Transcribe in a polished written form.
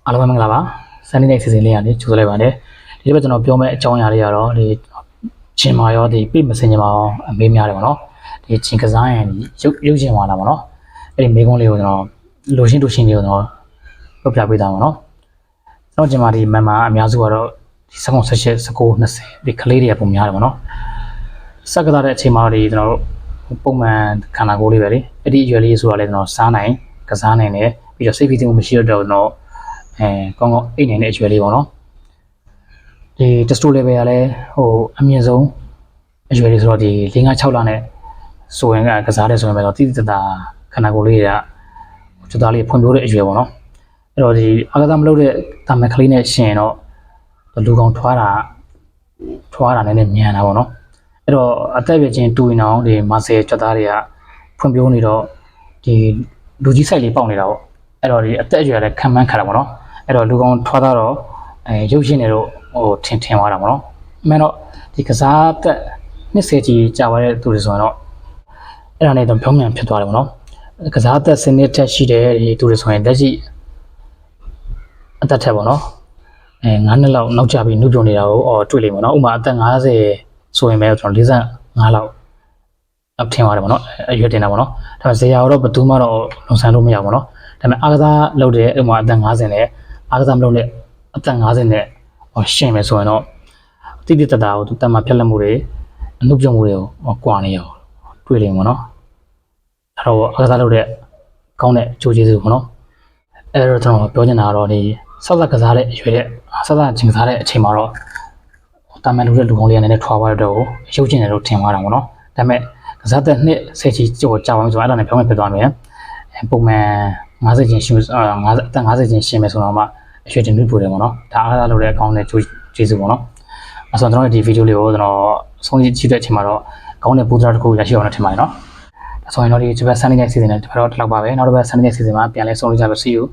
အားလုံးပဲမင်္ဂလာပါစနေနေ့စီစဉ်လေးကနေကြိုဆိုလိုက်ပါတယ်ဒီဘက်ကျွန်တော်ပြောမယ့်အကြောင်းအရာတွေကတော့ဒီချင်းမာရောဒီပြမစင်ချင်းမာရောအမေးများတယ်ပေါ့နော်ဒီချင်းကစားရင်ရုပ်ချင်းမာလာပေါ့နော်အဲ့ဒီမေကုန်းလေးကိုကျွန်တော်လိုရှင်းတူရှင်းလေးကိုကျွန်တော်ပြပြပေးသားပါနော်ကျွန်တော်ချင်းမာဒီမန်မာအများစုကတော့ဒီစကုံ18 19 20ဒီကလေးတွေကပုံများတယ်ပေါ့နော်စက်ကစားတဲ့အချိန်မှာဒီကျွန်တော်တို့ပုံမှန်ခန္ဓာကိုယ်လေးပဲလေအဲ့ဒီအရွယ်လေးဆိုတာလည်းကျွန်တော်စားနိုင်ကစားနိုင်တယ်ပြီးတော့စိတ်ဖိစီးမှုမရှိတော့တော့ကောင်းကောင်းအိတ်နိုင်တဲ့အရွယ်လေးပေါ့နော်ဒီတက်စတို level ကလည်းဟိုအမြင့်ဆုံးအရွယ်လေးဆိုတော့ဒီ5 6လနဲ့ဆိုရင်ကစားတယ်ဆိုရင်ပဲတော့တိတိတသားခန္ဓာကိုယ်လေးကကျွတ်သားလေးဖွံ့ဖြိုးတဲ့အရွယ်ပေါ့နော်အဲ့တော့ဒီအားကစားမလုပ်တဲ့တာမန်ကလေးနဲ့ရှင်တော့လူကောင်ထွားတာနည်းနည်းမြန်တာပေါ့နော်အဲ့တော့အသက်ပြချင်းတူရင်အောင်ဒီမာဆယ်ကျွတ်သားတွေကဖွံ့ဖြိုးနေတော့ဒီလူကြီးဆိုင်လေးပေါက်နေတာပေါ့အဲ့တော့ဒီအသက်အရွယ်လည်းခံမှန်းခါတာပေါ့နော်အဲ့တော့လူကောင်ထွားတော့ရုပ်ရှင်တွေတော့ဟိုထင်သွားတာပေါ့နော်အမှန်တော့ဒီကစားသက်20ကြီးကြာသွားတဲ့သူတွေဆိုရင်တော့အဲ့ဒါနဲ့တော့ပြောင်းပြန်ဖြစ်သွားတယ်ပေါ့နော်ကစားသက်စနစ်တက်ရှိတဲ့ဒီသူတွေဆိုရင်လက်ရှိအသက်ထက်ပေါ့နော်9နှစ်လောက်နောက်ကျပြီးနှုတ်ပြုံနေတာကိုတွေ့လိမ့်မယ်နော်ဥပမာအသက်50ဆိုရင်ပဲကျွန်တော်45လောက်အထင်ပါတယ်ပေါ့နော်အရွယ်တင်တာပေါ့နော်ဒါပေမဲ့ဇေယျတော့ဘယ်သူမှတော့လုံဆန်းလို့မရဘူးပေါ့နော်ဒါပေမဲ့အားကစားလုပ်တဲ့ဥပမာအသက်50နဲ့အားကစားမလုပ်တဲ့အသက်50နဲ့ရှင်မယ်ဆိုရင်တော့တိတိတတ်တာကိုသူတတ်မှဖြတ်လက်မှုတွေအနှုတ်ပြုံမှုတွေကိုကွာနေရအောင်တွေ့လိမ့်မယ်နော်အဲ့တော့အားကစားလုပ်တဲ့ကောင်းတဲ့အကျိုးကျေးဇူးပေါ့နော်အဲ့တော့ကျွန်တော်ပြောချင်တာကတော့ဒီဆောက်ကစားတဲ့အရွယ်တဲ့ဆောက်ချင်းကစားတဲ့အချိန်မှာတော့တာမန်လူတဲ့လူကောင်းလေးကလည်းထွားသွားတော့ရုပ်ကျင်တယ်လို့ထင်သွားတာပေါ့နော်ဒါပေမဲ့ကစားတဲ့နှစ်10ချီကြာအောင်ဆိုအဲ့ဒါနဲ့ပြောင်းပြန်ဖြစ်သွားမယ်ပုံမှန်50ချင်းရှင်အသက်50ချင်းရှင်မယ်ဆိုတော့မှအရွယ်တင်ပြီးပို့တယ်ပေါ့နော်ဒါအားသားလုပ်တဲ့အကောင့်နဲ့ကျေးဇူးပေါ့နော်အဲ့ဆိုတော့ကျွန်တော်ဒီဗီဒီယိုလေးကိုကျွန်တော်ဆုံးဖြတ်ကြည့်တဲ့အချိန်မှာတော့ကောင်းတဲ့ပို့တာတစ်ခုရရှိအောင်ထင်ပါတယ်နော်ဒါဆိုရင်တော့ဒီ Sunday Night Season နဲ့ဒီဘက်တော့ဒီလောက်ပါပဲနောက်တစ်ပတ် Sunday Night Season မှာပြန်လဲဆုံးလို့ကြပါ See you